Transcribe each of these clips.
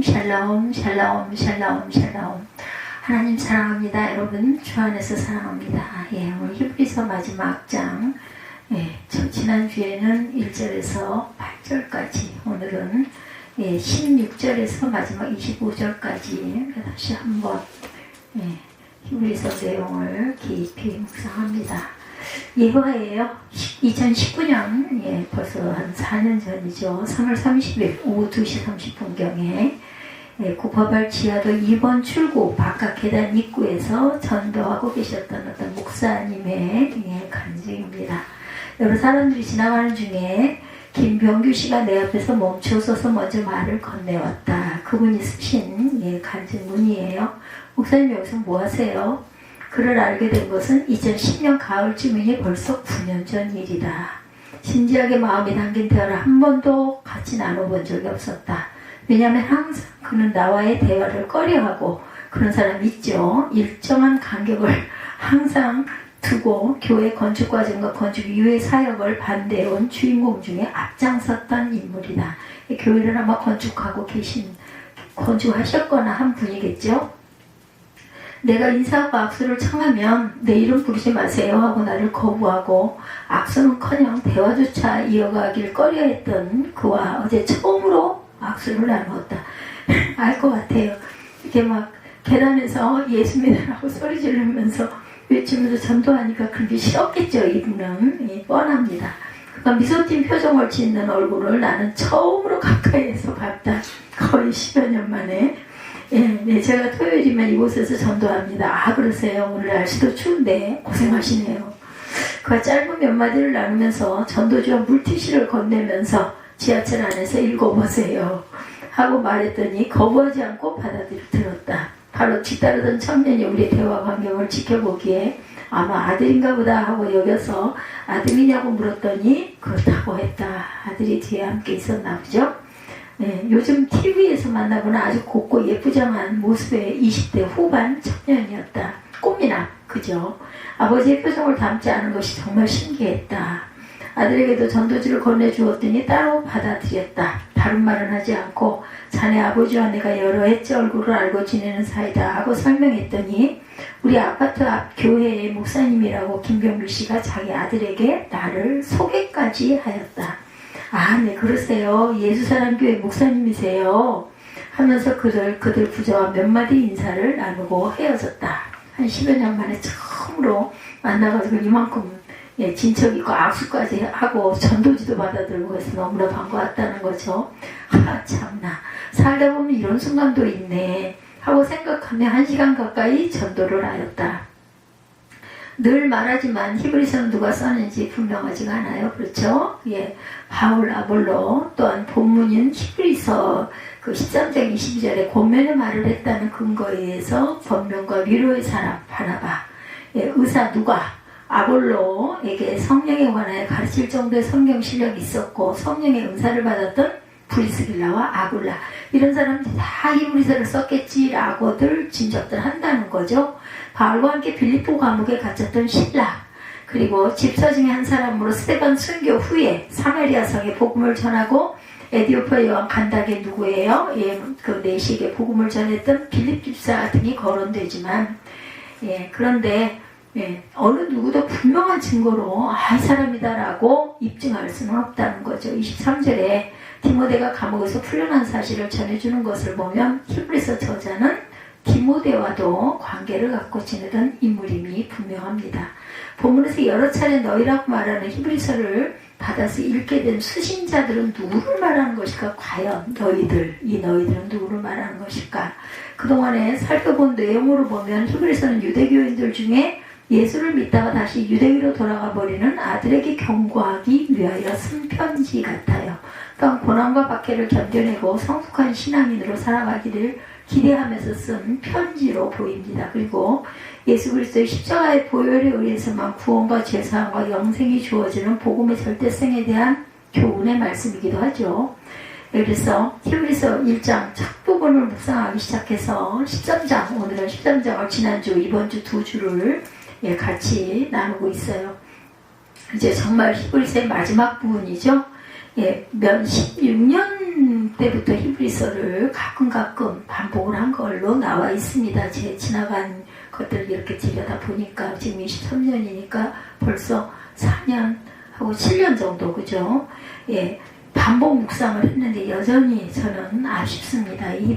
샬롬 샬롬 샬롬 샬롬 샬롬. 하나님 사랑합니다. 여러분 주 안에서 사랑합니다. 오늘 히브리서 마지막 장. 지난주에는 1절에서 8절까지, 오늘은 16절에서 마지막 25절까지 다시 한번 히브리서 내용을 깊이 묵상합니다. 예화예요. 2019년, 벌써 한 4년 전이죠. 3월 30일 오후 2시 30분경에 구파발 지하도 2번 출구 바깥 계단 입구에서 전도하고 계셨던 어떤 목사님의 간증입니다. 여러 사람들이 지나가는 중에 김병규 씨가 내 앞에서 멈춰서서 먼저 말을 건네왔다. 그분이 쓰신 간증문이에요. 목사님 여기서 뭐 하세요? 그를 알게 된 것은 2010년 가을쯤이니 벌써 9년 전 일이다. 진지하게 마음이 담긴 대화를 한 번도 같이 나눠본 적이 없었다. 왜냐하면 항상 그는 나와의 대화를 꺼려하고, 그런 사람 있죠. 일정한 간격을 항상 두고 교회 건축 과정과 건축 이후의 사역을 반대해온 주인공 중에 앞장섰던 인물이다. 교회를 아마 건축하셨거나 한 분이겠죠. 내가 인사하고 악수를 청하면 내 이름 부르지 마세요 하고 나를 거부하고 악수는커녕 대화조차 이어가길 꺼려했던 그와 어제 처음으로 악수를 나누었다. 알 것 같아요. 이렇게 막 계단에서 예수 믿으라고 소리 지르면서 외치면서 전도하니까 그렇게 싫었겠죠. 이분은 뻔합니다. 그가 미소 띈 표정을 짓는 얼굴을 나는 처음으로 가까이에서 봤다. 거의 10여 년 만에. 제가 토요일이면 이곳에서 전도합니다. 그러세요? 오늘 날씨도 추운데 고생하시네요. 그가 짧은 몇 마디를 나누면서 전도주와 물티슈를 건네면서 지하철 안에서 읽어보세요 하고 말했더니 거부하지 않고 받아들었다. 바로 뒤따르던 청년이 우리의 대화 광경을 지켜보기에 아마 아들인가 보다 하고 여겨서 아들이냐고 물었더니 그렇다고 했다. 아들이 뒤에 함께 있었나 보죠. 요즘 TV에서 만나보는 아주 곱고 예쁘장한 모습의 20대 후반 청년이었다. 꽃미남, 그죠? 아버지의 표정을 닮지 않은 것이 정말 신기했다. 아들에게도 전도지를 건네주었더니 따로 받아들였다. 다른 말은 하지 않고 자네 아버지와 내가 여러 해째 얼굴을 알고 지내는 사이다 하고 설명했더니 우리 아파트 앞 교회의 목사님이라고 김병규 씨가 자기 아들에게 나를 소개까지 하였다. 네, 그러세요. 예수사랑교회 목사님이세요. 하면서 그들 부자와 몇 마디 인사를 나누고 헤어졌다. 한 10여 년 만에 처음으로 만나가지고 이만큼 진척 있고 악수까지 하고 전도지도 받아들고 해서 너무나 반가웠다는 거죠. 참나. 살다 보면 이런 순간도 있네 하고 생각하며 1시간 가까이 전도를 하였다. 늘 말하지만 히브리서는 누가 썼는지 분명하지가 않아요. 그렇죠? 바울, 아볼로, 또한 본문인 히브리서 그 13장 22절에 권면의 말을 했다는 근거에 의해서 권면과 위로의 사람 바나바, 의사 누가, 아볼로에게 성령에 관하여 가르칠 정도의 성경 실력이 있었고 성령의 은사를 받았던 브리스길라와 아굴라, 이런 사람들이 다 히브리서를 썼겠지라고들 짐작들 한다는 거죠. 바울과 함께 빌립보 감옥에 갇혔던 실라, 그리고 집사 중에 한 사람으로 스데반 순교 후에 사마리아 성에 복음을 전하고 에디오피아 여왕 간닥의 누구예요? 그 내시에게 복음을 전했던 빌립 집사 등이 거론되지만, 그런데 어느 누구도 분명한 증거로 이 사람이다라고 입증할 수는 없다는 거죠. 23절에 디모데가 감옥에서 풀려난 사실을 전해주는 것을 보면 히브리서 저자는 디모데와도 관계를 갖고 지내던 인물임이 분명합니다. 본문에서 여러 차례 너희라고 말하는 히브리서를 받아서 읽게 된 수신자들은 누구를 말하는 것일까? 과연 이 너희들은 누구를 말하는 것일까? 그동안에 살펴본 내용으로 보면 히브리서는 유대교인들 중에 예수를 믿다가 다시 유대교로 돌아가 버리는 아들에게 경고하기 위하여 쓴 편지 같아요. 또한 고난과 박해를 견뎌내고 성숙한 신앙인으로 살아가기를 기대하면서 쓴 편지로 보입니다. 그리고 예수 그리스도의 십자가의 보혈에 의해서만 구원과 죄사함과 영생이 주어지는 복음의 절대성에 대한 교훈의 말씀이기도 하죠. 그래서 히브리서 1장 첫 부분을 묵상하기 시작해서 13장, 오늘은 13장을 지난주, 이번주 2주를 같이 나누고 있어요. 이제 정말 히브리서의 마지막 부분이죠. 16년 중 때부터 히브리서를 가끔 반복을 한 걸로 나와 있습니다. 제 지나간 것들을 이렇게 들여다 보니까 지금 23년이니까 벌써 4년하고 7년 정도, 그죠? 예, 반복 묵상을 했는데 여전히 저는 아쉽습니다. 이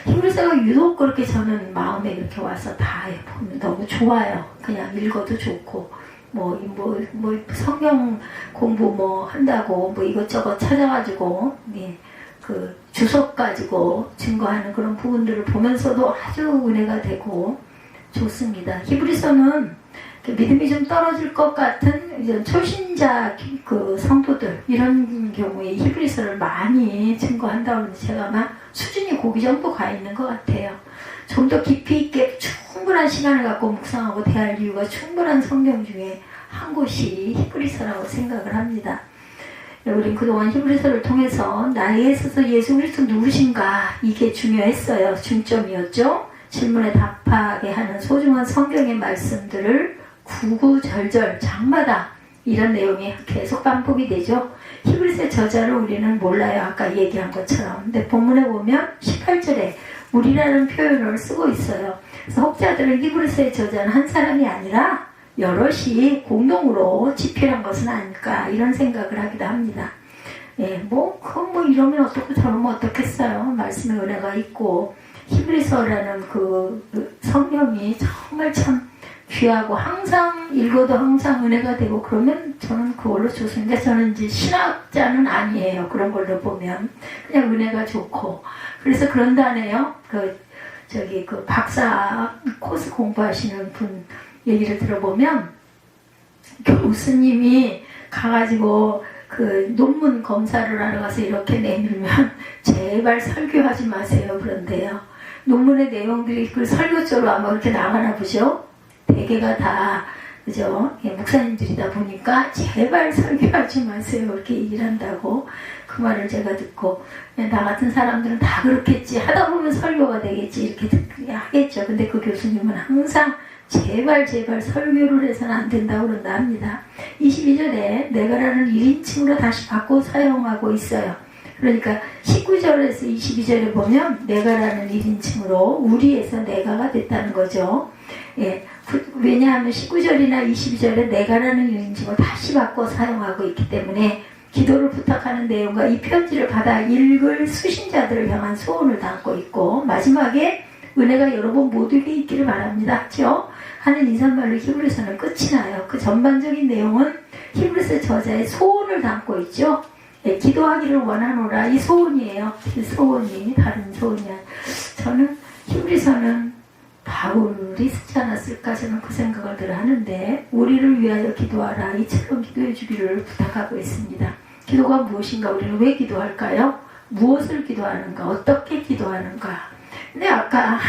히브리서가 유독 그렇게 저는 마음에 이렇게 와서 다 보면 너무 좋아요. 그냥 읽어도 좋고 성경 공부 한다고 이것저것 찾아가지고 그 주석 가지고 증거하는 그런 부분들을 보면서도 아주 은혜가 되고 좋습니다. 히브리서는 믿음이 좀 떨어질 것 같은 이제 초신자 그 성도들 이런 경우에 히브리서를 많이 증거한다고 하는데 제가 아마 수준이 고기 정도 가 있는 것 같아요. 좀 더 깊이 있게 충분한 시간을 갖고 묵상하고 대할 이유가 충분한 성경 중에 한 곳이 히브리서라고 생각을 합니다. 우린 그동안 히브리서를 통해서 나에 있어서 예수 그리스도 누구신가 이게 중요했어요. 중점이었죠. 질문에 답하게 하는 소중한 성경의 말씀들을 구구절절 장마다 이런 내용이 계속 반복이 되죠. 히브리서 저자를 우리는 몰라요. 아까 얘기한 것처럼. 근데 본문에 보면 18절에 우리라는 표현을 쓰고 있어요. 그래서 혹자들은 히브리서의 저자는 한 사람이 아니라 여럿이 공동으로 집필한 것은 아닐까 이런 생각을 하기도 합니다. 예, 이러면 어떻고 저러면 어떻겠어요. 말씀의 은혜가 있고 히브리서라는 그 성경이 정말 참 귀하고 항상 읽어도 항상 은혜가 되고 그러면 저는 그걸로 좋습니다. 저는 이제 신학자는 아니에요. 그런 걸로 보면 그냥 은혜가 좋고 그래서 그런다네요. 그 박사 코스 공부하시는 분 얘기를 들어보면 교수님이 가가지고 그 논문 검사를 하러 가서 이렇게 내밀면 제발 설교하지 마세요 그런데요. 논문의 내용들이 그 설교조로 아마 그렇게 나가나 보죠. 대개가 다 그죠? 목사님들이다 보니까 제발 설교하지 마세요 이렇게 얘기를 한다고 그 말을 제가 듣고 나 같은 사람들은 다 그렇겠지 하다 보면 설교가 되겠지 이렇게 하겠죠. 근데 그 교수님은 항상 제발 설교를 해서는 안 된다고 그런다 합니다. 22절에 내가라는 1인칭으로 다시 바꿔 사용하고 있어요. 그러니까 19절에서 22절에 보면 내가라는 1인칭으로 우리에서 내가가 됐다는 거죠. 예, 왜냐하면 19절이나 22절에 내가라는 1인칭을 다시 바꿔 사용하고 있기 때문에 기도를 부탁하는 내용과 이 편지를 받아 읽을 수신자들을 향한 소원을 담고 있고 마지막에 은혜가 여러분 모두에게 있기를 바랍니다. 그렇죠? 하는 인사말로 히브리서는 끝이 나요. 그 전반적인 내용은 히브리서 저자의 소원을 담고 있죠. 예, 기도하기를 원하노라 이 소원이에요. 이 소원이 다른 소원이 아니에요. 저는 히브리서는 바울이 쓰지 않았을까 저는 그 생각을 늘 하는데 우리를 위하여 기도하라 이처럼 기도해 주기를 부탁하고 있습니다. 기도가 무엇인가 우리는 왜 기도할까요? 무엇을 기도하는가 어떻게 기도하는가. 근데 아까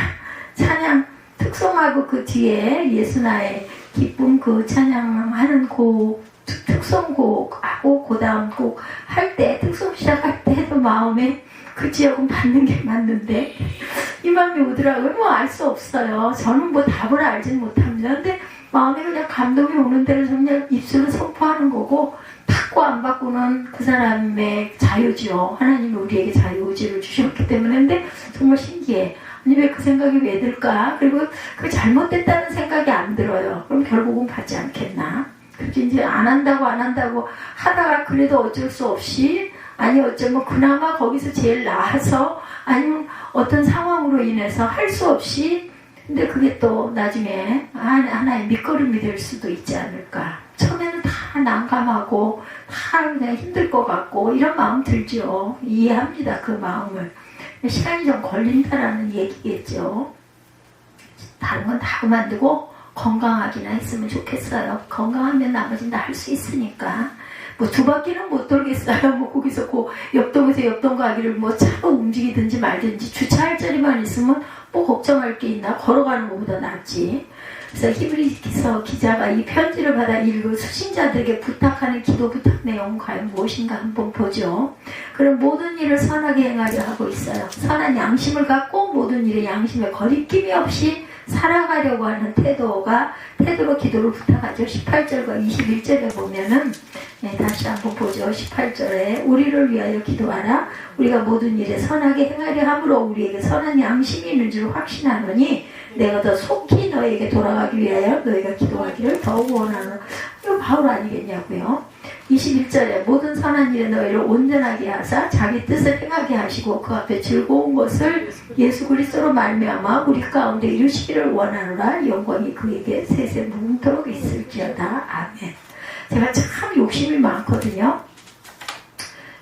찬양 특송하고 그 뒤에 예수나의 기쁨 그 찬양하는 곡 특송곡하고 그 다음 곡 할 때 특송 시작할 때도 마음에 그 지역은 받는 게 맞는데 이 마음이 오더라고요. 알 수 없어요. 저는 답을 알진 못합니다. 근데 마음에 그냥 감동이 오는 대로 그냥 입술로 선포하는 거고 받고 안 받고는 그 사람의 자유죠. 하나님이 우리에게 자유의지를 주셨기 때문에. 근데 정말 신기해. 아니 왜 그 생각이 왜 들까? 그리고 그 잘못됐다는 생각이 안 들어요. 그럼 결국은 받지 않겠나? 그렇게 이제 안 한다고 하다가 그래도 어쩔 수 없이 아니 어쩌면 그나마 거기서 제일 나아서 아니면 어떤 상황으로 인해서 할 수 없이 근데 그게 또 나중에 하나의 밑거름이 될 수도 있지 않을까. 처음에는 다 난감하고 다 그냥 힘들 것 같고 이런 마음 들죠. 이해합니다. 그 마음을. 시간이 좀 걸린다라는 얘기겠죠. 다른 건 다 그만두고 건강하기나 했으면 좋겠어요. 건강하면 나머지는 다 할 수 있으니까. 2바퀴는 못 돌겠어요. 거기서 옆동에서 옆동 가기를 차로 움직이든지 말든지 주차할 자리만 있으면 걱정할 게 있나? 걸어가는 것보다 낫지. 그래서 히브리서 기자가 이 편지를 받아 읽을 수신자들에게 부탁하는 기도 부탁 내용은 과연 무엇인가 한번 보죠. 그럼 모든 일을 선하게 행하려 하고 있어요. 선한 양심을 갖고 모든 일에 양심에 거리낌이 없이 살아가려고 하는 태도로 기도를 부탁하죠. 18절과 21절에 보면은 다시 한번 보죠. 18절에 우리를 위하여 기도하라. 우리가 모든 일에 선하게 행하려 함으로 우리에게 선한 양심이 있는 줄 확신하노니 내가 더 속히 너에게 돌아가기 위하여 너희가 기도하기를 더욱 원하노라. 이거 바울 아니겠냐고요. 21절에 모든 선한 일에 너희를 온전하게 하사 자기 뜻을 행하게 하시고 그 앞에 즐거운 것을 예수 그리스도로 말미암아 우리 가운데 이루시기를 원하노라. 영광이 그에게 세세 무궁토록 있을지어다. 아멘. 제가 참 욕심이 많거든요.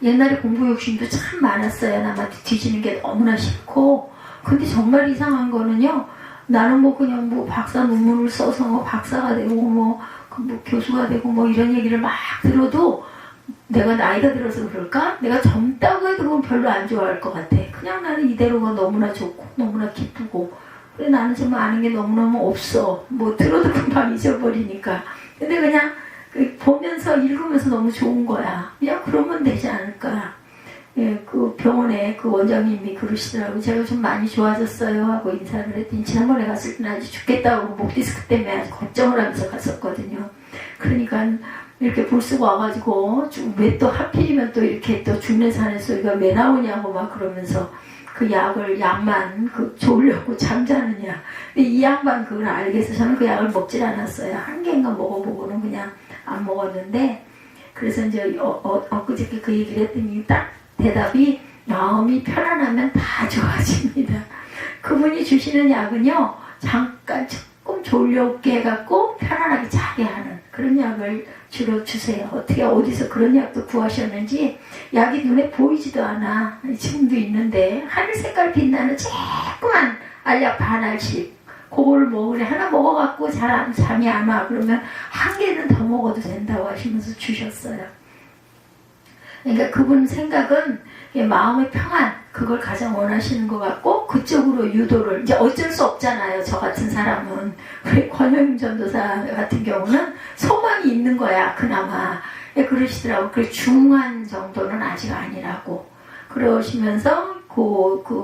옛날에 공부 욕심도 참 많았어요. 남한테 뒤지는 게 너무나 싫고. 근데 정말 이상한 거는요, 나는 뭐 그냥 뭐 박사 논문을 써서 뭐 박사가 되고 뭐 교수가 되고 뭐 이런 얘기를 막 들어도 내가 나이가 들어서 그럴까? 내가 젊다고 해도 그건 별로 안 좋아할 것 같아. 그냥 나는 이대로가 너무나 좋고 너무나 기쁘고 그래 나는 정말 아는 게 너무너무 없어. 뭐 들어도 금방 잊어버리니까. 근데 그냥 보면서 읽으면서 너무 좋은 거야. 그냥 그러면 되지 않을까. 예, 그 병원에 그 원장님이 그러시더라고. 제가 좀 많이 좋아졌어요 하고 인사를 했더니 지난번에 갔을 때는 아주 죽겠다고 목 디스크 때문에 아주 걱정을 하면서 갔었거든요. 그러니까 이렇게 불쓰고 와가지고 왜 또 하필이면 또 이렇게 또 죽는 사는 소리가 왜 나오냐고 막 그러면서 그 약만 좋으려고 잠자느냐. 근데 이 양반 그걸 알겠어. 저는 그 약을 먹질 않았어요. 한 개인가 먹어보고는 그냥 안 먹었는데 그래서 이제 엊그저께 그 얘기를 했더니 딱 대답이 마음이 편안하면 다 좋아집니다. 그분이 주시는 약은요 잠깐 조금 졸려오게 해갖고 편안하게 자게 하는 그런 약을 주로 주세요. 어떻게 어디서 그런 약도 구하셨는지 약이 눈에 보이지도 않아. 지금도 있는데 하늘 색깔 빛나는 조그만 알약 반 알씩 그거를 먹으래. 하나 먹어갖고 잠이 안 와. 그러면 한 개는 더 먹어도 된다고 하시면서 주셨어요. 그러니까 그분 생각은 마음의 평안 그걸 가장 원하시는 것 같고 그쪽으로 유도를 이제 어쩔 수 없잖아요. 저 같은 사람은 우리 권영임 전도사 같은 경우는 소망이 있는 거야. 그나마 그러시더라고. 그 중한 정도는 아직 아니라고 그러시면서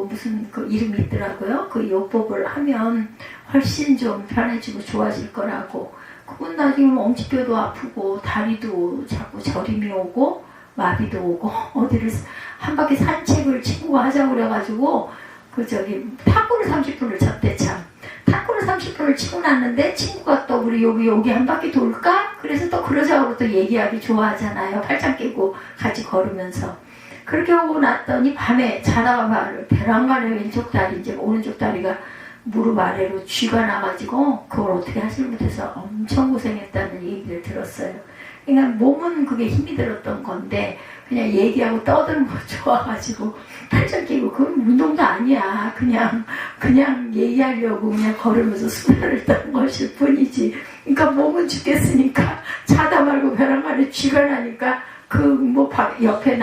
무슨 이름이 있더라고요. 그 요법을 하면 훨씬 좀 편해지고 좋아질 거라고. 그분 나중에 엉치뼈도 아프고 다리도 자꾸 저림이 오고 마비도 오고 어디를 한 바퀴 산책을 친구가 하자고 그래가지고 탁구를 30분을 쳤대. 참 탁구를 30분을 치고 났는데 친구가 또 우리 여기 한 바퀴 돌까? 그래서 또 그러자고 또 얘기하기 좋아하잖아요. 팔짱 끼고 같이 걸으면서 그렇게 하고 났더니 밤에 자다가 베란간에 왼쪽 다리 이제 오른쪽 다리가 무릎 아래로 쥐가 나가지고 그걸 어떻게 하지 못해서 엄청 고생했다는 얘기를 들었어요. 그러니까 몸은 그게 힘이 들었던 건데 그냥 얘기하고 떠드는 거 좋아가지고 팔짱 끼고 그건 운동도 아니야. 그냥 얘기하려고 그냥 걸으면서 수다를 떠는 것일 뿐이지. 그러니까 몸은 죽겠으니까 자다 말고 벼랑간에 쥐가 나니까 옆에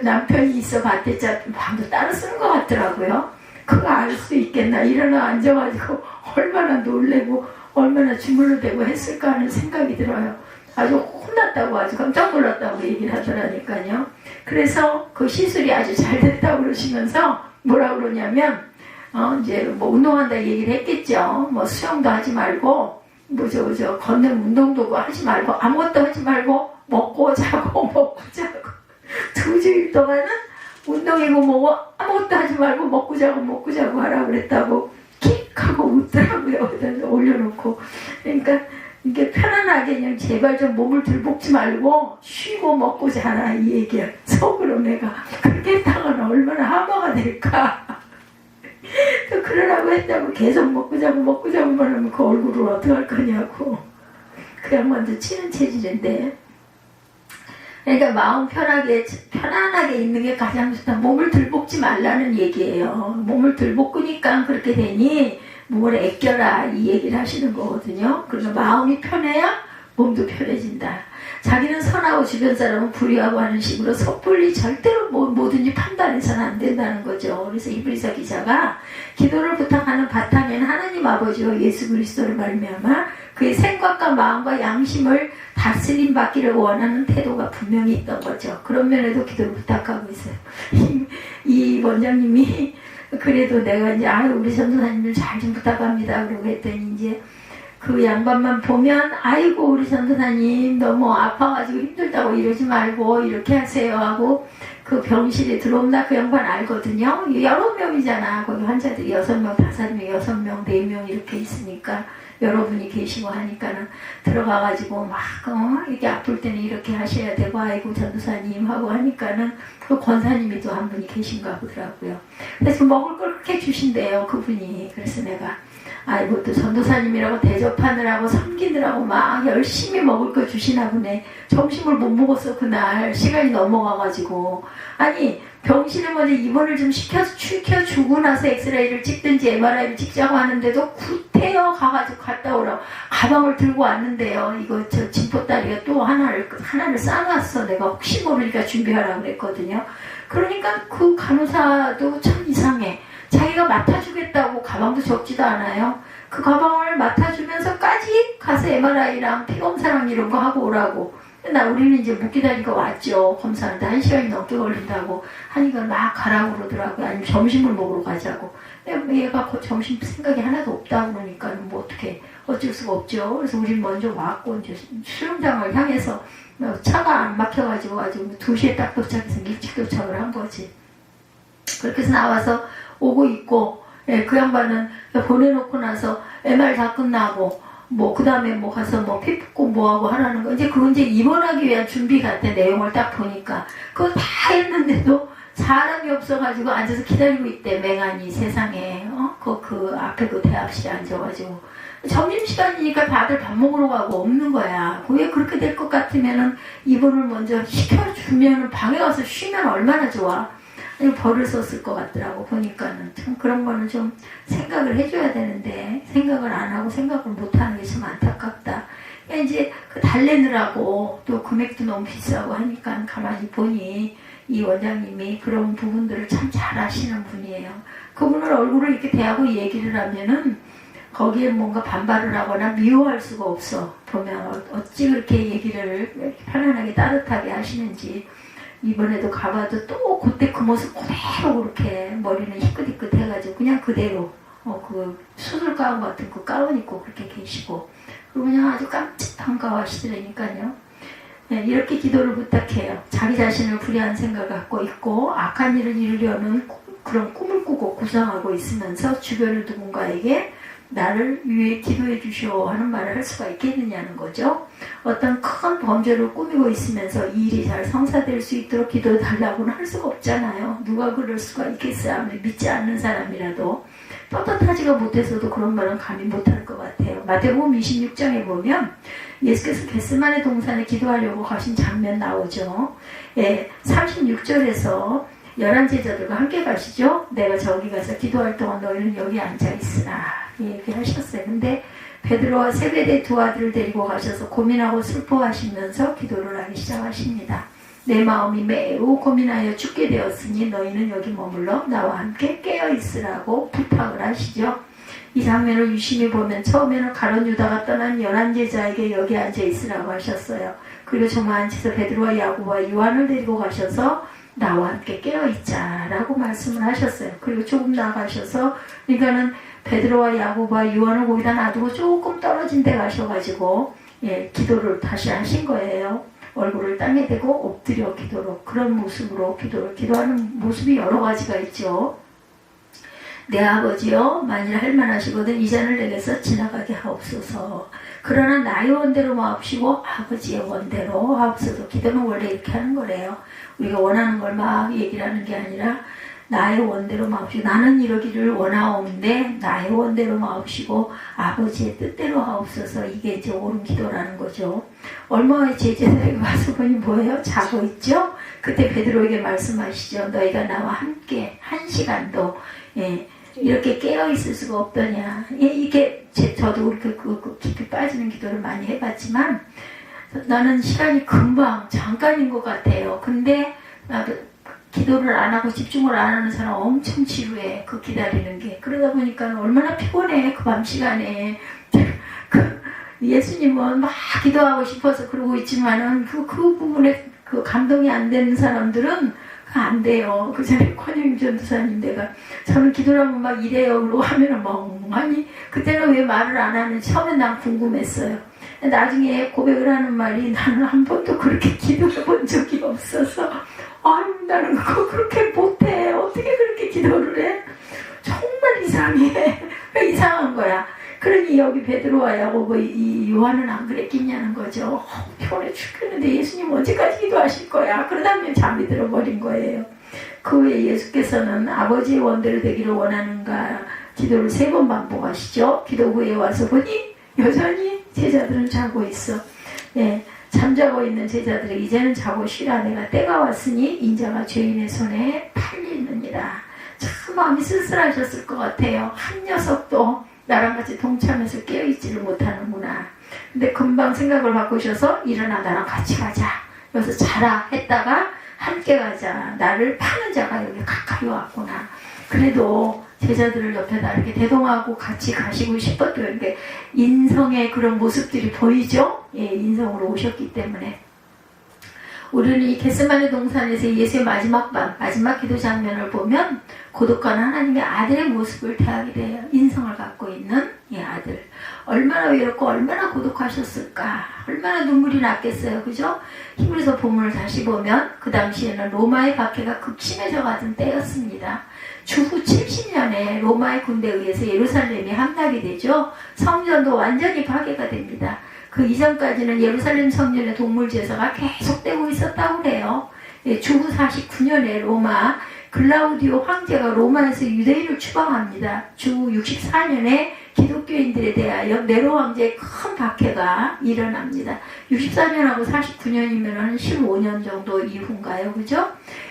남편이 있어 봤댔자 방도 따로 쓰는 것 같더라고요. 그거 알 수 있겠나. 일어나 앉아가지고 얼마나 놀래고 얼마나 주물러대고 했을까 하는 생각이 들어요. 아주 혼났다고 아주 깜짝 놀랐다고 얘기를 하더라니까요. 그래서 그 시술이 아주 잘 됐다고 그러시면서 뭐라 그러냐면 이제 뭐 운동한다 얘기를 했겠죠. 뭐 수영도 하지 말고 걷는 운동도 하지 말고 아무것도 하지 말고 먹고 자고 2주일 동안은 운동이고 뭐고 아무것도 하지 말고 먹고 자고 하라고 그랬다고 킥 하고 웃더라고요. 올려놓고. 그러니까 이게 편안하게 그냥 제발 좀 몸을 들볶지 말고 쉬고 먹고 자라 이 얘기야. 속으로 내가 그렇게 했다가는 얼마나 하마가 될까. 또 그러라고 했다고 계속 먹고 자고만 하면 그 얼굴을 어떡할 거냐고. 그 양반도 치는 체질인데. 그러니까 마음 편안하게 있는 게 가장 좋다. 몸을 들볶지 말라는 얘기예요. 몸을 들볶으니까 그렇게 되니 몸을 아껴라 이 얘기를 하시는 거거든요. 그래서 마음이 편해야 몸도 편해진다. 자기는 선하고 주변 사람은 불의하고 하는 식으로 섣불리 절대로 뭐든지 판단해서는 안 된다는 거죠. 그래서 이브리서 기자가 기도를 부탁하는 바탕에는 하나님 아버지와 예수 그리스도를 말미암아 그의 생각과 마음과 양심을 다스림 받기를 원하는 태도가 분명히 있던 거죠. 그런 면에도 기도를 부탁하고 있어요. 이 원장님이 그래도 내가 이제 우리 전도사님을 잘 좀 부탁합니다. 그러고 했더니 이제 그 양반만 보면 아이고 우리 전도사님 너무 아파가지고 힘들다고 이러지 말고 이렇게 하세요 하고 그 병실에 들어온다. 그 양반 알거든요. 여러 명이잖아. 거기 환자들이 6명, 5명, 6명, 4명 이렇게 있으니까 여러분이 계시고 하니까는 들어가가지고 막 이렇게 아플 때는 이렇게 하셔야 되고 아이고 전도사님 하고 하니까는 그 권사님이 또 한 분이 계신가 보더라고요. 그래서 먹을 걸 그렇게 주신대요 그분이. 그래서 내가 아이고 또 전도사님이라고 대접하느라고 섬기느라고 막 열심히 먹을 거 주시나 보네. 점심을 못 먹었어 그날. 시간이 넘어가가지고. 아니 병실에 먼저 입원을 좀 시켜주고 나서 엑스레이를 찍든지 MRI를 찍자고 하는데도 구태여 가가지고 갔다 오라고 가방을 들고 왔는데요. 이거 저 진포다리가 또 하나를 싸놨어. 내가 혹시 모르니까 준비하라고 그랬거든요. 그러니까 그 간호사도 참 이상해. 자기가 맡아주겠다고 가방도 적지도 않아요. 그 가방을 맡아주면서까지 가서 MRI랑 피검사랑 이런 거 하고 오라고. 우리는 이제 못 기다리고 왔죠. 검사하는데 1시간이 넘게 걸린다고 하니까 막 가라고 그러더라고요. 아니면 점심을 먹으러 가자고. 얘가 점심 생각이 하나도 없다고 그러니까 뭐 어떻게 어쩔 수가 없죠. 그래서 우린 먼저 왔고 이제 수영장을 향해서 차가 안 막혀가지고 2시에 딱 도착해서 일찍 도착을 한 거지. 그렇게 해서 나와서 오고 있고, 그 양반은 보내놓고 나서 MR 다 끝나고 그 다음에 가서 피 붓고 뭐하고 하라는 거. 그건 이제 입원하기 위한 준비 같아. 내용을 딱 보니까. 그거 다 했는데도 사람이 없어가지고 앉아서 기다리고 있대. 맹한이 세상에. 그 앞에 그 대합실에 앉아가지고. 점심시간이니까 다들 밥 먹으러 가고 없는 거야. 왜 그렇게 될 것 같으면은 입원을 먼저 시켜주면 방에 가서 쉬면 얼마나 좋아. 벌을 썼을 것 같더라고. 보니까는 참 그런 거는 좀 생각을 해줘야 되는데 생각을 안 하고 생각을 못 하는 게 참 안타깝다. 이제 그 달래느라고 또 금액도 너무 비싸고 하니까 가만히 보니 이 원장님이 그런 부분들을 참 잘 아시는 분이에요. 그분을 얼굴을 이렇게 대하고 얘기를 하면은 거기에 뭔가 반발을 하거나 미워할 수가 없어. 보면 어찌 그렇게 얘기를 이렇게 편안하게 따뜻하게 하시는지. 이번에도 가봐도 또 그때 그 모습 그대로 그렇게 머리는 희끗희끗 해가지고 그냥 그대로 그 수술 가운 같은 그 가운 입고 그렇게 계시고 그리고 그냥 아주 깜찍한가하시더라니까요. 이렇게 기도를 부탁해요. 자기 자신을 불의한 생각을 갖고 있고 악한 일을 이루려는 그런 꿈을 꾸고 구상하고 있으면서 주변의 누군가에게 나를 위해 기도해 주시오 하는 말을 할 수가 있겠느냐는 거죠. 어떤 큰 범죄를 꾸미고 있으면서 이 일이 잘 성사될 수 있도록 기도해 달라고는 할 수가 없잖아요. 누가 그럴 수가 있겠어요. 믿지 않는 사람이라도. 떳떳하지가 못해서도 그런 말은 감히 못할 것 같아요. 마태복음 26장에 보면 예수께서 겟세마네 동산에 기도하려고 가신 장면 나오죠. 36절에서 11제자들과 함께 가시죠. 내가 저기 가서 기도할 동안 너희는 여기 앉아있으라 얘기하셨어요. 근데 베드로와 세베대 두 아들을 데리고 가셔서 고민하고 슬퍼하시면서 기도를 하기 시작하십니다. 내 마음이 매우 고민하여 죽게 되었으니 너희는 여기 머물러 나와 함께 깨어있으라고 부탁을 하시죠. 이 장면을 유심히 보면 처음에는 가룟 유다가 떠난 11제자에게 여기 앉아있으라고 하셨어요. 그리고 정말 앉아서 베드로와 야고보와 요한을 데리고 가셔서 나와 함께 깨어있자라고 말씀을 하셨어요. 그리고 조금 나가셔서 그러니까는 베드로와 야고보와 요한을 거기다 놔두고 조금 떨어진 데 가셔가지고 기도를 다시 하신 거예요. 얼굴을 땅에 대고 엎드려 기도로 그런 모습으로 기도하는 모습이 여러 가지가 있죠. 내 아버지여 만일 할만하시거든 이 잔을 내게서 지나가게 하옵소서. 그러나 나의 원대로 마옵시고 아버지의 원대로 하옵소서. 기도는 원래 이렇게 하는 거래요. 우리가 원하는 걸 막 얘기를 하는 게 아니라 나의 원대로 마옵시고 나는 이러기를 원하옵는데 나의 원대로 마옵시고 아버지의 뜻대로 하옵소서. 이게 이제 옳은 기도라는 거죠. 얼마의 제자들에게 와서 보니 뭐예요? 자고 있죠? 그때 베드로에게 말씀하시죠. 너희가 나와 함께 한 시간도 이렇게 깨어있을 수가 없더냐. 이게 저도 그렇게 깊이 빠지는 기도를 많이 해봤지만 나는 시간이 금방 잠깐인 것 같아요. 근데 나도 기도를 안 하고 집중을 안 하는 사람 엄청 지루해. 그 기다리는 게. 그러다 보니까 얼마나 피곤해. 그 밤 시간에. 예수님은 막 기도하고 싶어서 그러고 있지만은 그 부분에 그 감동이 안 되는 사람들은 안 돼요. 그 전에 권영임 전도사님 내가 저는 기도를 하면 막 이래요. 그러고 하면은 멍하니 그때는 왜 말을 안 하는지 처음엔 난 궁금했어요. 나중에 고백을 하는 말이 나는 한 번도 그렇게 기도해 본 적이 없어서 아유 나는 그거 그렇게 못해. 어떻게 그렇게 기도를 해? 정말 이상해. 이상한 거야. 그러니 여기 베드로와 야고보 이 요한은 안 그랬겠냐는 거죠. 피곤해 죽겠는데 예수님 언제까지 기도하실 거야? 그러다 잠이 들어버린 거예요. 그 후에 예수께서는 아버지의 원대로 되기를 원하는가 기도를 3번 반복하시죠. 기도 후에 와서 보니 여전히 제자들은 자고 있어. 예, 잠자고 있는 제자들이 이제는 자고 쉬라. 내가 때가 왔으니 인자가 죄인의 손에 팔리느니라. 참 마음이 쓸쓸하셨을 것 같아요. 한 녀석도 나랑 같이 동참해서 깨어있지를 못하는구나. 근데 금방 생각을 바꾸셔서 일어나 나랑 같이 가자. 여기서 자라 했다가 함께 가자. 나를 파는 자가 여기 가까이 왔구나. 그래도 제자들을 옆에다 이렇게 대동하고 같이 가시고 싶었던 이렇게 인성의 그런 모습들이 보이죠? 예, 인성으로 오셨기 때문에. 우리는 이 겟세마네 동산에서 예수의 마지막 밤, 마지막 기도 장면을 보면 고독한 하나님의 아들의 모습을 대하게 돼요. 인성을 갖고 있는 이 아들. 얼마나 외롭고 얼마나 고독하셨을까. 얼마나 눈물이 났겠어요. 그죠? 히브리서 본문을 다시 보면 그 당시에는 로마의 박해가 극심해져 가던 때였습니다. 주후 70년에 로마의 군대에 의해서 예루살렘이 함락이 되죠. 성전도 완전히 파괴가 됩니다. 그 이전까지는 예루살렘 성전의 동물 제사가 계속되고 있었다고 해요. 예, 주후 49년에 로마 글라우디오 황제가 로마에서 유대인을 추방합니다. 주후 64년에 기독교인들에 대하여 네로 황제의 큰 박해가 일어납니다. 64년하고 49년이면 한 15년 정도 이후인가요? 그죠?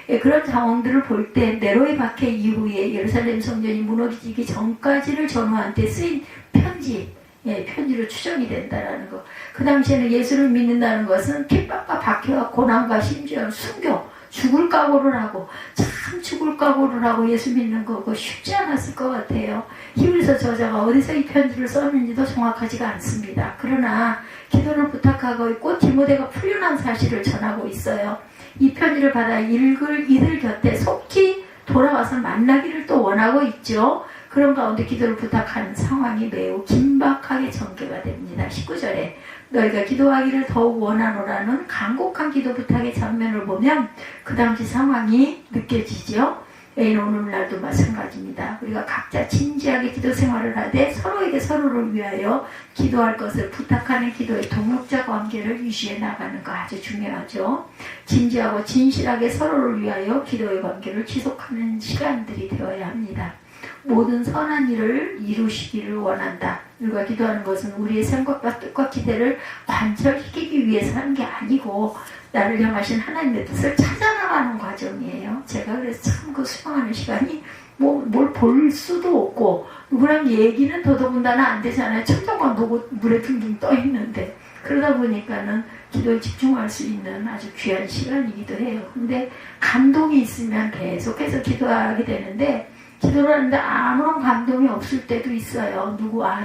예, 그런 상황들을 볼 때 네로의 박해 이후에 예루살렘 성전이 무너지기 전까지를 전후한테 쓰인 편지, 예, 편지로 추정이 된다라는 거. 그 당시에는 예수를 믿는다는 것은 핍박과 박해와 고난과 심지어 순교, 죽을 각오를 하고 참 죽을 각오를 하고 예수 믿는 거 그거 쉽지 않았을 것 같아요. 히브리서 저자가 어디서 이 편지를 썼는지도 정확하지가 않습니다. 그러나 기도를 부탁하고 있고 디모데가 풀려난 사실을 전하고 있어요. 이 편지를 받아 읽을 이들 곁에 속히 돌아와서 만나기를 또 원하고 있죠. 그런 가운데 기도를 부탁하는 상황이 매우 긴박하게 전개가 됩니다. 19절에 너희가 기도하기를 더욱 원하노라는 간곡한 기도 부탁의 장면을 보면 그 당시 상황이 느껴지죠. 오늘날도 마찬가지입니다. 우리가 각자 진지하게 기도 생활을 하되 서로에게 서로를 위하여 기도할 것을 부탁하는 기도의 동역자 관계를 유지해 나가는 거 아주 중요하죠. 진지하고 진실하게 서로를 위하여 기도의 관계를 지속하는 시간들이 되어야 합니다. 모든 선한 일을 이루시기를 원한다. 우리가 기도하는 것은 우리의 생각과 뜻과 기대를 관철시키기 위해서 하는 게 아니고 나를 향하신 하나님의 뜻을 찾아나가는 과정이에요. 제가 그래서 참 그 수강하는 시간이 뭘 볼 수도 없고 누구랑 얘기는 더더군다나 안 되잖아요. 천정만 보고 물에 둥둥 떠 있는데 그러다 보니까는 기도에 집중할 수 있는 아주 귀한 시간이기도 해요. 근데 감동이 있으면 계속해서 기도하게 되는데 기도를 하는데 아무런 감동이 없을 때도 있어요.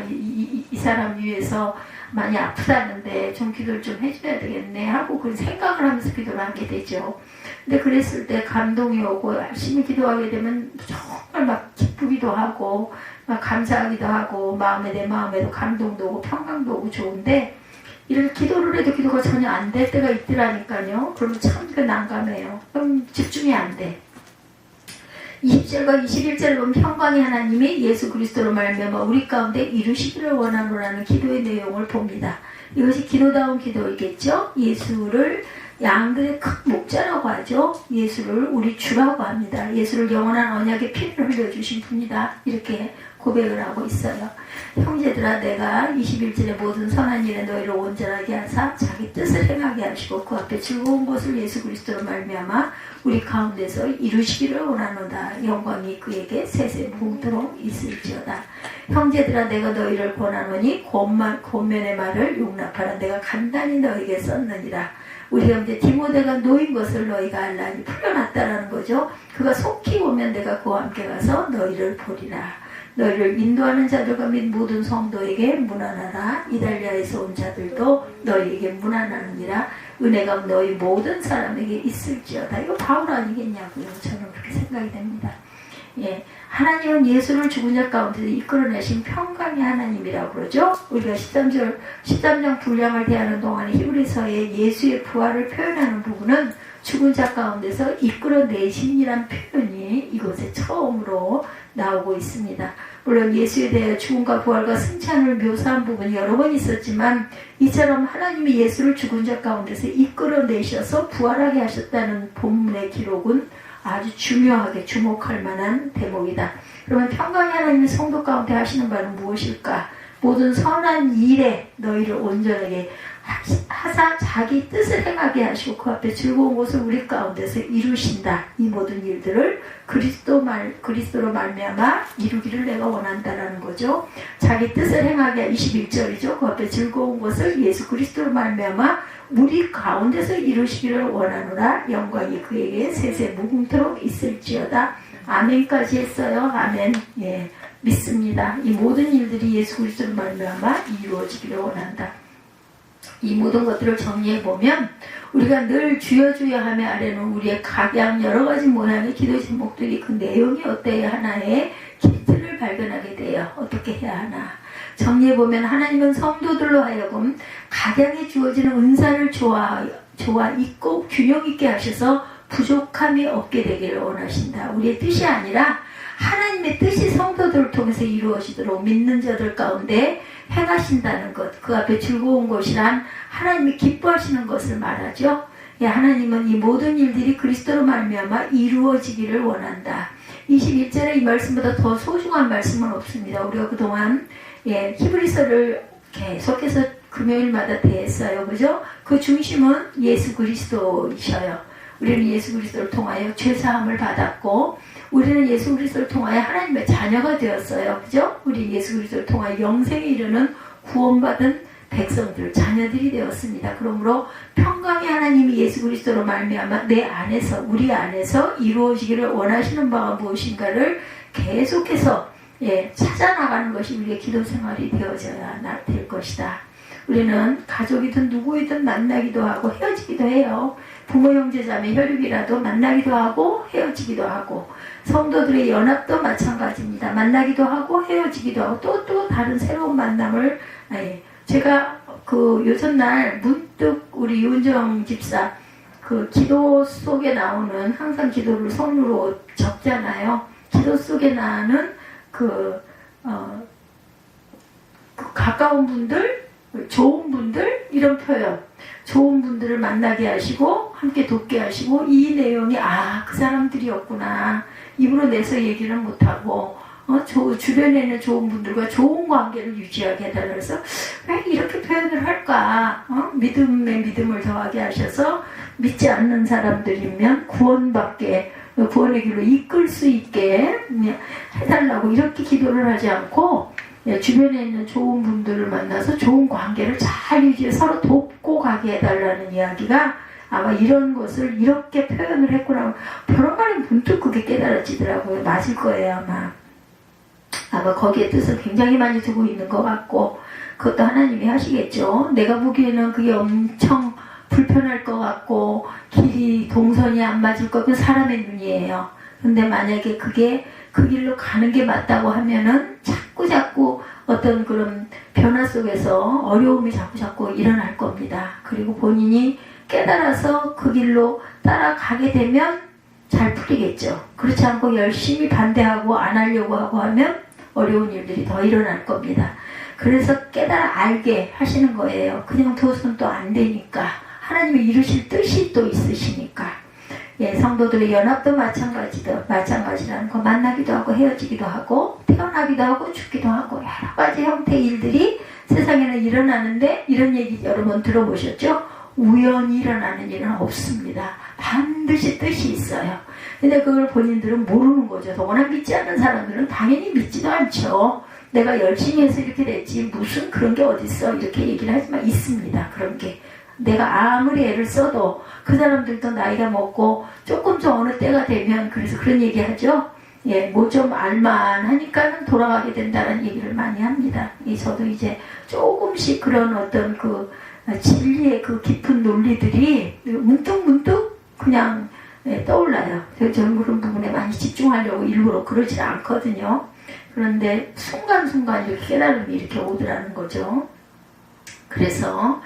이 사람 위해서 많이 아프다는데 좀 기도를 좀 해줘야 되겠네 하고 그 생각을 하면서 기도를 하게 되죠. 근데 그랬을 때 감동이 오고 열심히 기도하게 되면 정말 막 기쁘기도 하고 막 감사하기도 하고 내 마음에도 감동도 오고 평강도 오고 좋은데 이렇게 기도를 해도 기도가 전혀 안 될 때가 있더라니까요. 그러면 참 난감해요. 그럼 집중이 안 돼. 20절과 21절을 보면 평강의 하나님이 예수 그리스도로 말미암아 우리 가운데 이루시기를 원하노라는 기도의 내용을 봅니다. 이것이 기도다운 기도이겠죠. 예수를 양들의 큰 목자라고 하죠. 예수를 우리 주라고 합니다. 예수를 영원한 언약의 피를 흘려주신 분이다. 이렇게 고백을 하고 있어요. 형제들아 내가 21절에 모든 선한 일에 너희를 온전하게 하사 자기 뜻을 행하게 하시고 그 앞에 즐거운 것을 예수 그리스도로 말미암아 우리 가운데서 이루시기를 원하노다. 영광이 그에게 세세무궁토록 있을지어다. 형제들아 내가 너희를 권하노니 권면의 말을 용납하라. 내가 간단히 너희에게 썼느니라. 우리 형제 디모데가 놓인 것을 너희가 알라니 풀려났다라는 거죠. 그가 속히 오면 내가 그와 함께 가서 너희를 보리라. 너희를 인도하는 자들과 및 모든 성도에게 문안하라. 이달리아에서 온 자들도 너희에게 문안하느니라. 은혜가 너희 모든 사람에게 있을지어다. 이거 바울 아니겠냐고요. 저는 그렇게 생각이 됩니다. 예, 하나님은 예수를 죽은 자 가운데서 이끌어내신 평강의 하나님이라고 그러죠. 우리가 13장 분량을 대하는 동안에 히브리서의 예수의 부활을 표현하는 부분은 죽은 자 가운데서 이끌어내신이란 표현이 이곳에 처음으로 나오고 있습니다. 물론 예수에 대해 죽음과 부활과 승천을 묘사한 부분이 여러 번 있었지만 이처럼 하나님이 예수를 죽은 자 가운데서 이끌어내셔서 부활하게 하셨다는 본문의 기록은 아주 중요하게 주목할 만한 대목이다. 그러면 평강의 하나님이 성도 가운데 하시는 바는 무엇일까? 모든 선한 일에 너희를 온전하게 하사 자기 뜻을 행하게 하시고 그 앞에 즐거운 것을 우리 가운데서 이루신다. 이 모든 일들을 그리스도로 말미암아 이루기를 내가 원한다라는 거죠. 자기 뜻을 행하게 21절이죠. 그 앞에 즐거운 것을 예수 그리스도로 말미암아 우리 가운데서 이루시기를 원하노라. 영광이 그에게 세세 무궁토록 있을지어다. 아멘까지 했어요. 아멘. 예, 믿습니다. 이 모든 일들이 예수 그리스도로 말미암아 이루어지기를 원한다. 이 모든 것들을 정리해보면 우리가 늘 주여 주여 하며 아래는 우리의 각양 여러가지 모양의 기도 제목들이 그 내용이 어때야 하나의 기틀을 발견하게 돼요. 어떻게 해야 하나. 정리해보면 하나님은 성도들로 하여금 각양에 주어지는 은사를 좋아 있고 균형 있게 하셔서 부족함이 없게 되기를 원하신다. 우리의 뜻이 아니라 하나님의 뜻이 성도들을 통해서 이루어지도록 믿는 자들 가운데 행하신다는 것, 그 앞에 즐거운 것이란 하나님이 기뻐하시는 것을 말하죠. 예, 하나님은 이 모든 일들이 그리스도로 말미암아 이루어지기를 원한다. 21절에 이 말씀보다 더 소중한 말씀은 없습니다. 우리가 그동안 히브리서를 계속해서 금요일마다 대했어요. 그죠? 그 중심은 예수 그리스도이셔요. 우리는 예수 그리스도를 통하여 죄사함을 받았고 우리는 예수 그리스도를 통하여 하나님의 자녀가 되었어요. 그죠? 우리 예수 그리스도를 통하여 영생에 이르는 구원받은 백성들, 자녀들이 되었습니다. 그러므로 평강의 하나님이 예수 그리스도로 말미암아 내 안에서, 우리 안에서 이루어지기를 원하시는 바가 무엇인가를 계속해서 찾아나가는 것이 우리의 기도 생활이 되어져야 될 것이다. 우리는 가족이든 누구이든 만나기도 하고 헤어지기도 해요. 부모 형제 자매 혈육이라도 만나기도 하고 헤어지기도 하고 성도들의 연합도 마찬가지입니다. 만나기도 하고 헤어지기도 하고 또 다른 새로운 만남을 제가 그 요즘날 문득 우리 윤정 집사 그 기도 속에 나오는 항상 기도를 손으로 적잖아요. 기도 속에 나는 그 가까운 분들, 좋은 분들 이런 표현, 좋은 분들을 만나게 하시고 함께 돕게 하시고 이 내용이 그 사람들이었구나 입으로 내서 얘기를 못하고 주변에 있는 좋은 분들과 좋은 관계를 유지하게 해달라 해서 왜 이렇게 표현을 할까? 믿음에 믿음을 더하게 하셔서 믿지 않는 사람들이면 구원의 길로 이끌 수 있게 해달라고 이렇게 기도를 하지 않고 주변에 있는 좋은 분들을 만나서 좋은 관계를 잘 유지해 서로 돕고 가게 해달라는 이야기가 아마 이런 것을 이렇게 표현을 했구나. 변호간에 문득 그게 깨달아지더라고요. 맞을 거예요 아마 거기에 뜻을 굉장히 많이 두고 있는 것 같고 그것도 하나님이 하시겠죠. 내가 보기에는 그게 엄청 불편할 것 같고 길이 동선이 안 맞을 것 같고 사람의 눈이에요. 근데 만약에 그게 그 길로 가는 게 맞다고 하면은 자꾸 어떤 그런 변화 속에서 어려움이 자꾸 일어날 겁니다. 그리고 본인이 깨달아서 그 길로 따라가게 되면 잘 풀리겠죠. 그렇지 않고 열심히 반대하고 안 하려고 하고 하면 어려운 일들이 더 일어날 겁니다. 그래서 깨달아 알게 하시는 거예요. 그냥 둬서는 또 안 되니까. 하나님이 이루실 뜻이 또 있으시니까. 성도들의 연합도 마찬가지라는 거. 만나기도 하고 헤어지기도 하고 태어나기도 하고 죽기도 하고 여러 가지 형태의 일들이 세상에는 일어나는데 이런 얘기 여러분 들어보셨죠? 우연히 일어나는 일은 없습니다. 반드시 뜻이 있어요. 근데 그걸 본인들은 모르는 거죠. 더구나 믿지 않는 사람들은 당연히 믿지도 않죠. 내가 열심히 해서 이렇게 됐지 무슨 그런 게 어딨어 이렇게 얘기를 하지만 있습니다. 그런 게. 내가 아무리 애를 써도 그 사람들도 나이가 먹고 조금 좀 어느 때가 되면 그래서 그런 얘기 하죠. 뭐 좀 알만하니까는 돌아가게 된다는 얘기를 많이 합니다. 저도 이제 조금씩 그런 어떤 진리의 그 깊은 논리들이 문득문득 그냥 떠올라요. 저는 그런 부분에 많이 집중하려고 일부러 그러지 않거든요. 그런데 순간순간 이렇게 깨달음이 이렇게 오더라는 거죠. 그래서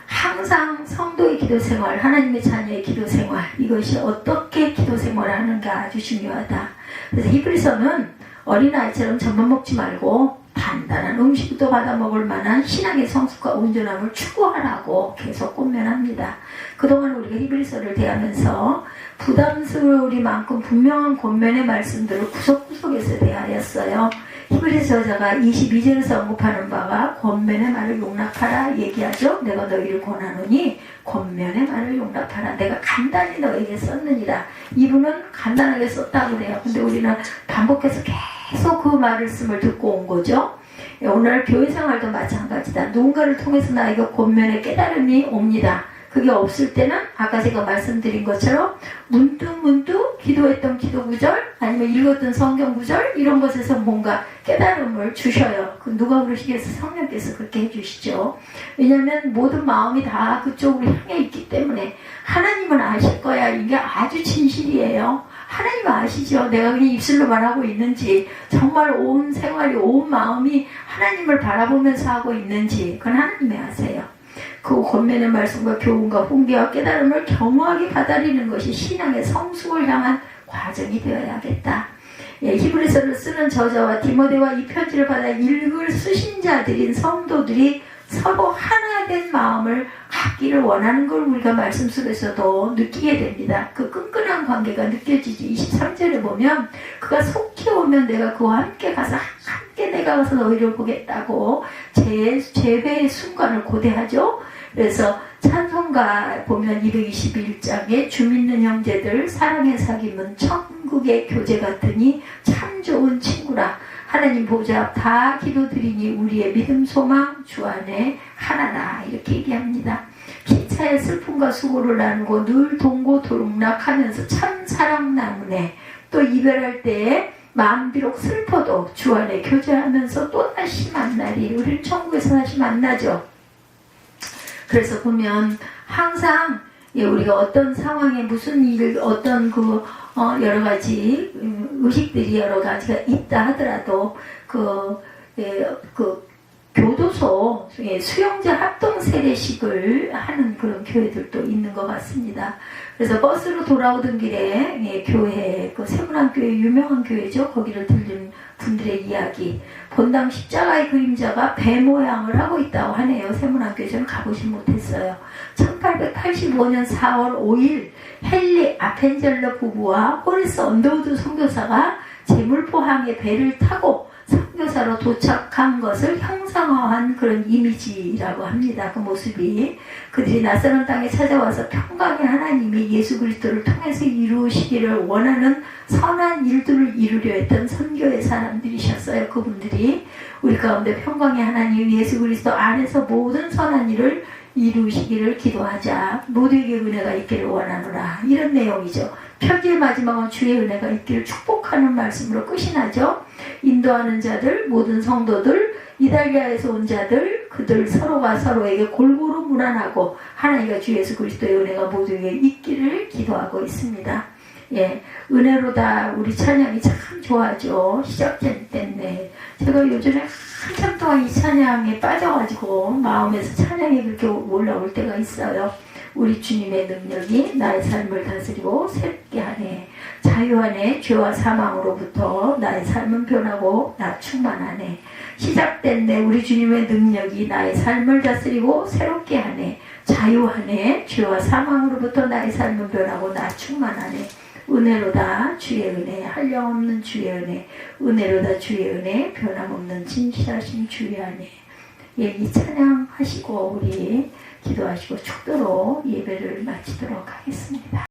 항상 성도의 기도생활, 하나님의 자녀의 기도생활, 이것이 어떻게 기도생활을 하는가 아주 중요하다. 그래서 히브리서는 어린아이처럼 젖만 먹지 말고 단단한 음식도 받아 먹을 만한 신앙의 성숙과 온전함을 추구하라고 계속 권면합니다. 그동안 우리가 히브리서를 대하면서 부담스러우리만큼 분명한 권면의 말씀들을 구석구석에서 대하였어요. 히브리서 저자가 22절에서 언급하는 바가 권면의 말을 용납하라 얘기하죠. 내가 너희를 권하노니 권면의 말을 용납하라. 내가 간단히 너에게 썼느니라. 이분은 간단하게 썼다고 그래요. 근데 우리는 반복해서 계속 그 말씀을 듣고 온 거죠. 오늘 교회 생활도 마찬가지다. 누군가를 통해서 나에게 권면의 깨달음이 옵니다. 그게 없을 때는 아까 제가 말씀드린 것처럼 문득문득 기도했던 기도 구절 아니면 읽었던 성경 구절 이런 것에서 뭔가 깨달음을 주셔요. 누가 그러시겠어요? 성령께서 그렇게 해주시죠. 왜냐하면 모든 마음이 다 그쪽으로 향해 있기 때문에 하나님은 아실 거야. 이게 아주 진실이에요. 하나님 아시죠? 내가 그냥 입술로 말하고 있는지 정말 온 생활이 온 마음이 하나님을 바라보면서 하고 있는지 그건 하나님이 아세요. 그 권면의 말씀과 교훈과 훈계와 깨달음을 겸허하게 받아들이는 것이 신앙의 성숙을 향한 과정이 되어야겠다. 히브리서를 쓰는 저자와 디모데와 이 편지를 받아 읽을 수신자들인 성도들이 서로 하나 된 마음을 갖기를 원하는 걸 우리가 말씀 속에서도 느끼게 됩니다. 그 끈끈한 관계가 느껴지지. 23절에 보면 그가 속히 오면 내가 그와 함께 가서 함께 내가 가서 너희를 보겠다고 재회의 순간을 고대하죠. 그래서 찬송가 보면 221장에 주 믿는 형제들 사랑의 사귐은 천국의 교제 같으니 참 좋은 친구라. 하나님 보좌 앞 다 기도드리니 우리의 믿음 소망 주 안에 하나라. 이렇게 얘기합니다. 기차의 슬픔과 수고를 나누고 늘 동고동락하면서 참 사랑 나누네. 또 이별할 때에 마음 비록 슬퍼도 주 안에 교제하면서 또다시 만나리. 우리는 천국에서 다시 만나죠. 그래서 보면 항상 우리가 어떤 상황에 무슨 일, 어떤 여러 가지 의식들이 여러 가지가 있다 하더라도 교도소 수용자 합동 세례식을 하는 그런 교회들도 있는 것 같습니다. 그래서 버스로 돌아오던 길에 교회, 세문안교회 유명한 교회죠. 거기를 들린 분들의 이야기. 본당 십자가의 그림자가 배 모양을 하고 있다고 하네요. 세문안교회 저는 가보진 못했어요. 1885년 4월 5일 헨리 아펜젤러 부부와 호리스 언더우드 선교사가 제물포항의 배를 타고 선교사로 도착한 것을 형상화한 그런 이미지라고 합니다. 그 모습이 그들이 낯선 땅에 찾아와서 평강의 하나님이 예수 그리스도를 통해서 이루시기를 원하는 선한 일들을 이루려 했던 선교의 사람들이셨어요. 그분들이 우리 가운데 평강의 하나님 예수 그리스도 안에서 모든 선한 일을 이루시기를 기도하자. 모두에게 은혜가 있기를 원하노라. 이런 내용이죠. 편지의 마지막은 주의 은혜가 있기를 축복하는 말씀으로 끝이 나죠. 인도하는 자들, 모든 성도들, 이달리아에서 온 자들, 그들 서로가 서로에게 골고루 무난하고 하나님과 주 예수 그리스도의 은혜가 모두에게 있기를 기도하고 있습니다. 은혜로다. 우리 찬양이 참 좋아하죠. 시작된 때인데 제가 요즘에 한참 동안 이 찬양에 빠져가지고 마음에서 찬양이 그렇게 올라올 때가 있어요. 우리 주님의 능력이 나의 삶을 다스리고 새롭게 하네. 자유하네. 죄와 사망으로부터 나의 삶은 변하고 나 충만하네. 시작됐네. 우리 주님의 능력이 나의 삶을 다스리고 새롭게 하네. 자유하네. 죄와 사망으로부터 나의 삶은 변하고 나 충만하네. 은혜로다 주의 은혜, 한량없는 주의 은혜, 은혜로다 주의 은혜, 변함없는 진실하신 주의 은혜. 이 찬양 하시고 우리 기도하시고 축도로 예배를 마치도록 하겠습니다.